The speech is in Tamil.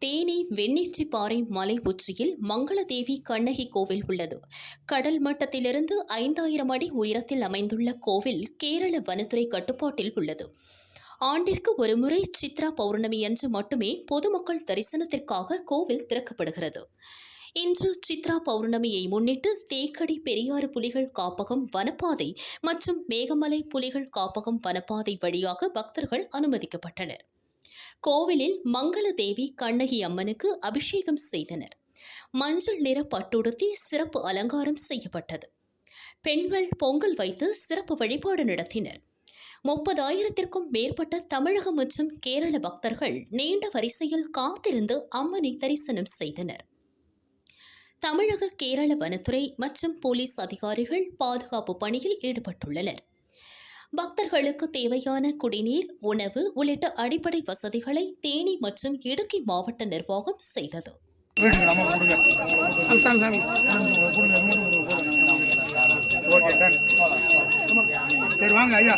தேனி வெண்ணீச்சிப்பாறை மலை உச்சியில் மங்களதேவி கண்ணகி கோவில் உள்ளது. கடல் மட்டத்திலிருந்து 5000 அடி உயரத்தில் அமைந்துள்ள கோவில் கேரள வனத்துறை கட்டுப்பாட்டில் உள்ளது. ஆண்டிற்கு ஒருமுறை சித்ரா பௌர்ணமி அன்று மட்டுமே பொதுமக்கள் தரிசனத்திற்காக கோவில் திறக்கப்படுகிறது. இன்று சித்ரா பௌர்ணமியை முன்னிட்டு தேக்கடி பெரியாறு புலிகள் காப்பகம் வனப்பாதை மற்றும் மேகமலை புலிகள் காப்பகம் வனப்பாதை வழியாக பக்தர்கள் அனுமதிக்கப்பட்டனர். கோவிலில் மங்களதேவி கண்ணகி அம்மனுக்கு அபிஷேகம் செய்தனர். மஞ்சள் நிற பட்டுடுத்தி சிறப்பு அலங்காரம் செய்யப்பட்டது. பெண்கள் பொங்கல் வைத்து சிறப்பு வழிபாடு நடத்தினர். 30,000த்திற்கும் மேற்பட்ட தமிழகம் மற்றும் கேரள பக்தர்கள் நீண்ட வரிசையில் காத்திருந்து அம்மனை தரிசனம் செய்தனர். தமிழக கேரள வனத்துறை மற்றும் போலீஸ் அதிகாரிகள் பாதுகாப்பு பணியில் ஈடுபட்டுள்ளனர். பக்தர்களுக்கு தேவையான குடிநீர், உணவு உள்ளிட்ட அடிப்படை வசதிகளை தேனி மற்றும் இடுக்கி மாவட்ட நிர்வாகம் செய்தது. சரி வாங்க ஐயா.